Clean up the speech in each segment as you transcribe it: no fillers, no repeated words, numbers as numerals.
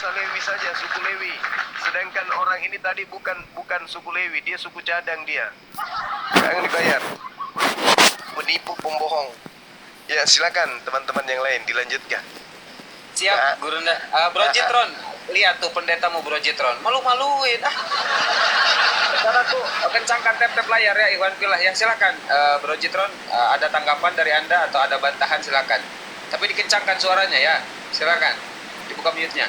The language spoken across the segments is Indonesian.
bangsa Lewi saja, suku Lewi. Sedangkan orang ini tadi bukan suku Lewi, dia suku cadang dia. Jangan dibayar. Penipu, pembohong. Ya, silakan teman-teman yang lain dilanjutkan. Siap, Ya. Gurunda. Bro Jitron, lihat tuh pendetamu Bro Jitron. Malu-maluin. Saudara tuh, kencangkan tap-tap layar ya, Iwan Pilah ya. Silakan, Bro Jitron, ada tanggapan dari Anda atau ada bantahan silakan. Tapi dikencangkan suaranya ya. Silakan. Dibuka mute-nya.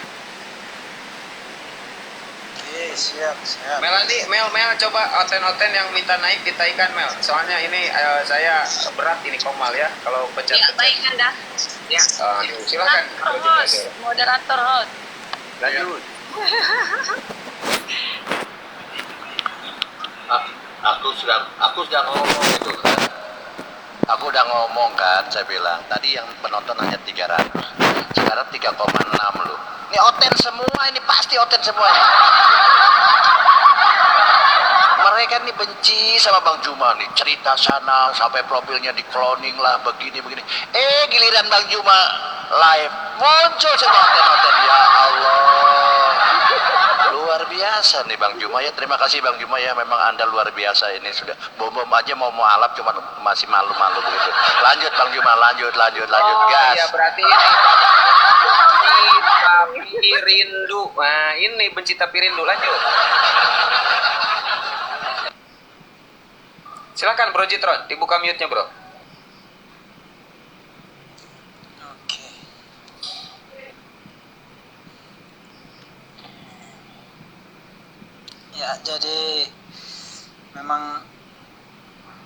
Oke, siap. Mel coba oten-oten yang minta naik ditaikan Mel. Soalnya ini saya berat ini Komal ya kalau pencet. Ya, baik Anda. Ya, silakan. Host, moderator host. Lanjut. Aku sudah ngomong itu kan. Aku udah ngomong kan, saya bilang tadi yang penonton hanya 300, sekarang 3,6 loh. Ini oten semua, ini pasti oten semua. Mereka nih benci sama Bang Juma nih, cerita sana sampai profilnya di cloning lah, begini. Giliran Bang Juma live muncul semua oten-oten, ya Allah. Luar biasa nih Bang Juma ya, terima kasih Bang Juma ya, memang Anda luar biasa ini sudah bom aja mau alap cuma masih malu-malu begitu. Lanjut Bang Juma, lanjut gas. Iya berarti ini tapi rindu. Nah, ini benci tapi rindu. Lanjut. Silakan Bro Jitron, dibuka mute-nya, Bro. Oke. Ya, jadi memang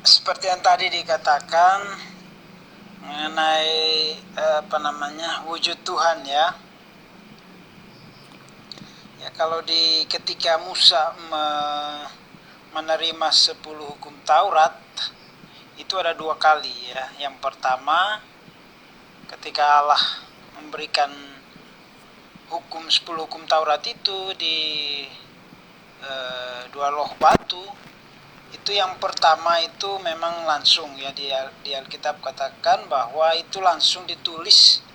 seperti yang tadi dikatakan mengenai wujud Tuhan ya. Ya, kalau ketika Musa menerima 10 hukum Taurat itu ada 2 kali ya. Yang pertama ketika Allah memberikan 10 hukum Taurat itu di 2 loh batu, itu yang pertama itu memang langsung ya, di Alkitab katakan bahwa itu langsung ditulis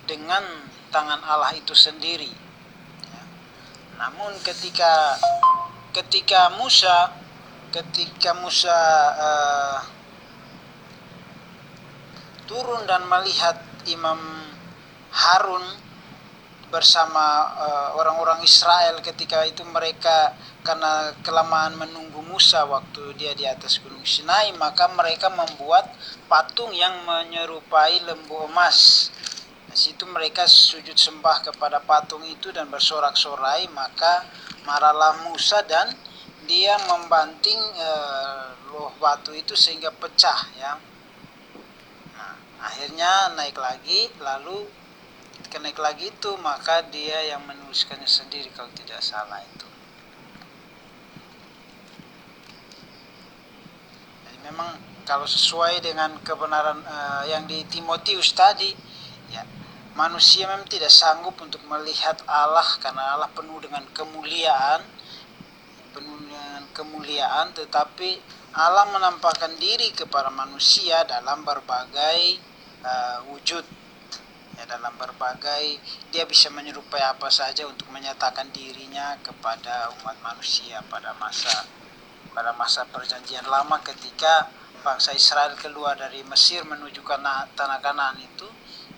dengan tangan Allah itu sendiri ya. Namun ketika Musa turun dan melihat Imam Harun bersama orang-orang Israel, ketika itu mereka karena kelamaan menunggu Musa waktu dia di atas Gunung Sinai, maka mereka membuat patung yang menyerupai lembu emas. Di situ mereka sujud sembah kepada patung itu dan bersorak-sorai, maka marahlah Musa dan dia membanting loh batu itu sehingga pecah ya. Nah, akhirnya naik lagi, lalu ketika naik lagi itu maka dia yang menuliskannya sendiri kalau tidak salah itu. Jadi memang kalau sesuai dengan kebenaran yang di Timotius tadi ya, manusia memang tidak sanggup untuk melihat Allah karena Allah penuh dengan kemuliaan, tetapi Allah menampakkan diri kepada manusia dalam berbagai wujud ya, dalam berbagai, dia bisa menyerupai apa saja untuk menyatakan dirinya kepada umat manusia pada masa perjanjian lama ketika bangsa Israel keluar dari Mesir menuju ke tanah Kanaan itu.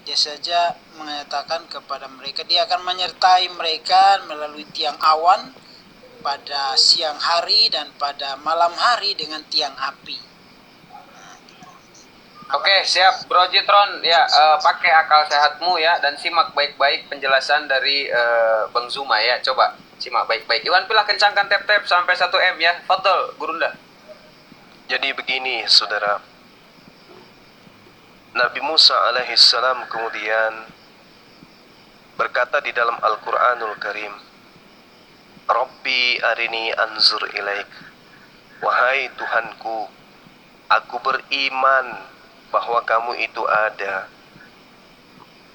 Dia saja menyatakan kepada mereka dia akan menyertai mereka melalui tiang awan pada siang hari dan pada malam hari dengan tiang api. Oke, siap Bro Jitron ya, pakai akal sehatmu ya dan simak baik-baik penjelasan dari Bang Zuma ya. Coba simak baik-baik. Iwan Pilah kencangkan tap-tap sampai 1M ya. Fadol Gurunda. Jadi begini saudara, Nabi Musa alaihissalam kemudian berkata di dalam Al-Quranul Karim, Rabbi arini anzur ilaik. Wahai Tuhanku, aku beriman bahwa kamu itu ada.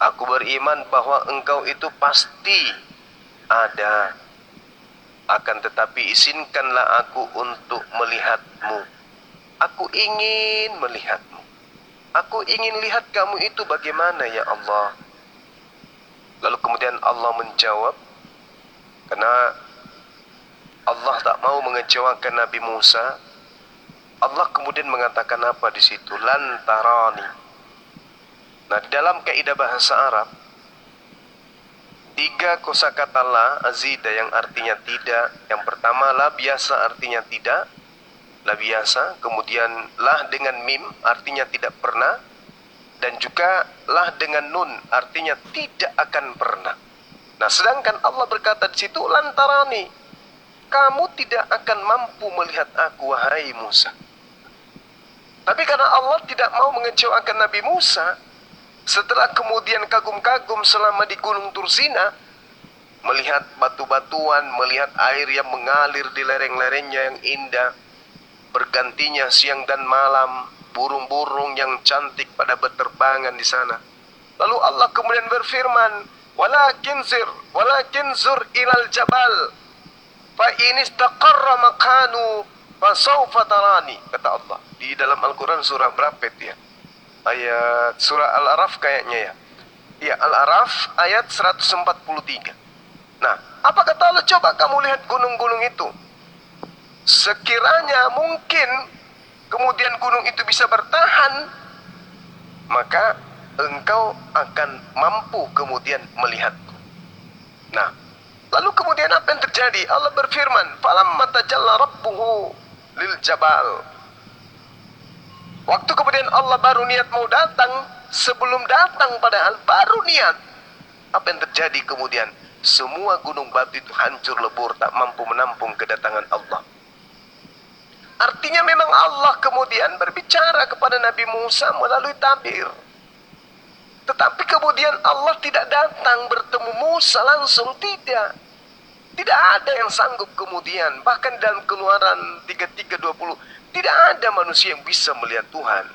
Aku beriman bahwa engkau itu pasti ada. Akan tetapi izinkanlah aku untuk melihatmu. Aku ingin melihatmu. Aku ingin lihat kamu itu bagaimana ya Allah. Lalu kemudian Allah menjawab, Karena Allah tak mau mengecewakan Nabi Musa. Allah kemudian mengatakan apa di situ? Lan tarani. Nah, di dalam kaidah bahasa Arab, 3 kosakata la azida yang artinya tidak. Yang pertama la biasa artinya tidak, la biasa. Kemudian lah dengan mim artinya tidak pernah, dan juga lah dengan nun artinya tidak akan pernah. Nah, sedangkan Allah berkata di situ lantarani, kamu tidak akan mampu melihat aku wahai Musa. Tapi karena Allah tidak mau mengecewakan Nabi Musa, setelah kemudian kagum-kagum selama di Gunung Tursina, melihat batu-batuan, melihat air yang mengalir di lereng-lerengnya yang indah, bergantinya siang dan malam, burung-burung yang cantik pada berterbangan di sana. Lalu Allah kemudian berfirman, walakin zur ilal jabal fa in istaqarra makanu fa sawfa tarani, kata Allah. Di dalam Al-Quran surah berapa itu ya? Ayat surah Al-Araf kayaknya ya. Ya, Al-Araf ayat 143. Nah, apa kata Allah? Coba kamu lihat gunung-gunung itu. Sekiranya mungkin kemudian gunung itu bisa bertahan, maka engkau akan mampu kemudian melihatku. Nah, lalu kemudian apa yang terjadi? Allah berfirman, falamma tajalla rabbuhu lil jabal. Waktu kemudian Allah baru niat mau datang, sebelum datang padahal baru niat, apa yang terjadi kemudian? Semua gunung batu itu hancur lebur, tak mampu menampung kedatangan Allah. Artinya memang Allah kemudian berbicara kepada Nabi Musa melalui tabir. Tetapi kemudian Allah tidak datang bertemu Musa langsung, tidak. Tidak ada yang sanggup kemudian. Bahkan dalam Keluaran 33:20, tidak ada manusia yang bisa melihat Tuhan.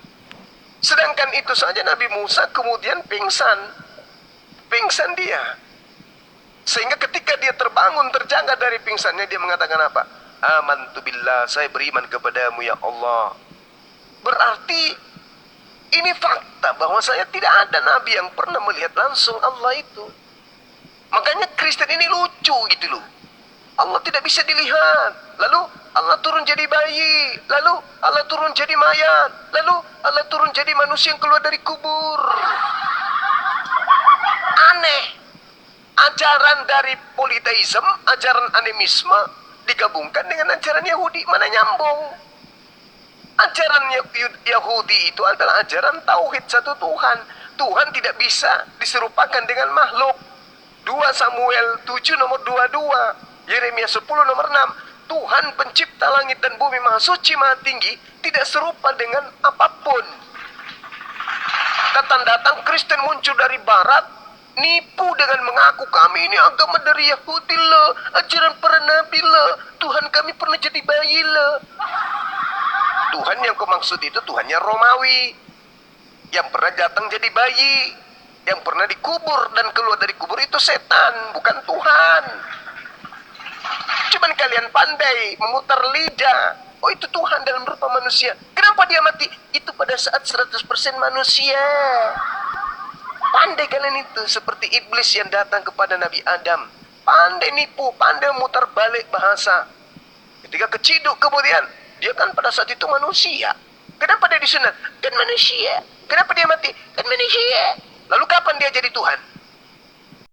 Sedangkan itu saja Nabi Musa kemudian pingsan. Pingsan dia. Sehingga ketika dia terbangun, terjaga dari pingsannya, dia mengatakan apa? Amantu billah, saya beriman kepadamu ya Allah. Berarti ini fakta bahwa saya tidak ada nabi yang pernah melihat langsung Allah itu. Makanya Kristen ini lucu gitu loh. Allah tidak bisa dilihat, lalu Allah turun jadi bayi, lalu Allah turun jadi mayat, lalu Allah turun jadi manusia yang keluar dari kubur. Aneh. Ajaran dari politeisme, ajaran animisme digabungkan dengan ajaran Yahudi, mana nyambung? Ajaran Yahudi itu adalah ajaran tauhid satu Tuhan. Tuhan tidak bisa diserupakan dengan makhluk. 2 Samuel 7 nomor 22, Yeremia 10 nomor 6. Tuhan pencipta langit dan bumi, maha suci, maha tinggi, tidak serupa dengan apapun. Datang-datang Kristen muncul dari barat, nipu dengan mengaku kami ini agama dari Yahudi loh, ajaran para nabi loh, Tuhan kami pernah jadi bayi loh. Tuhan yang kau maksud itu Tuhannya Romawi, yang pernah datang jadi bayi, yang pernah dikubur dan keluar dari kubur itu setan, bukan Tuhan. Cuman kalian pandai memutar lidah, oh itu Tuhan dalam rupa manusia. Kenapa dia mati? Itu pada saat 100% manusia. Pandai kalian itu, seperti iblis yang datang kepada Nabi Adam. Pandai nipu, pandai memutar balik bahasa. Ketika keciduk kemudian, dia kan pada saat itu manusia. Kenapa dia disunat? Kan manusia. Kenapa dia mati? Kan manusia. Lalu kapan dia jadi Tuhan?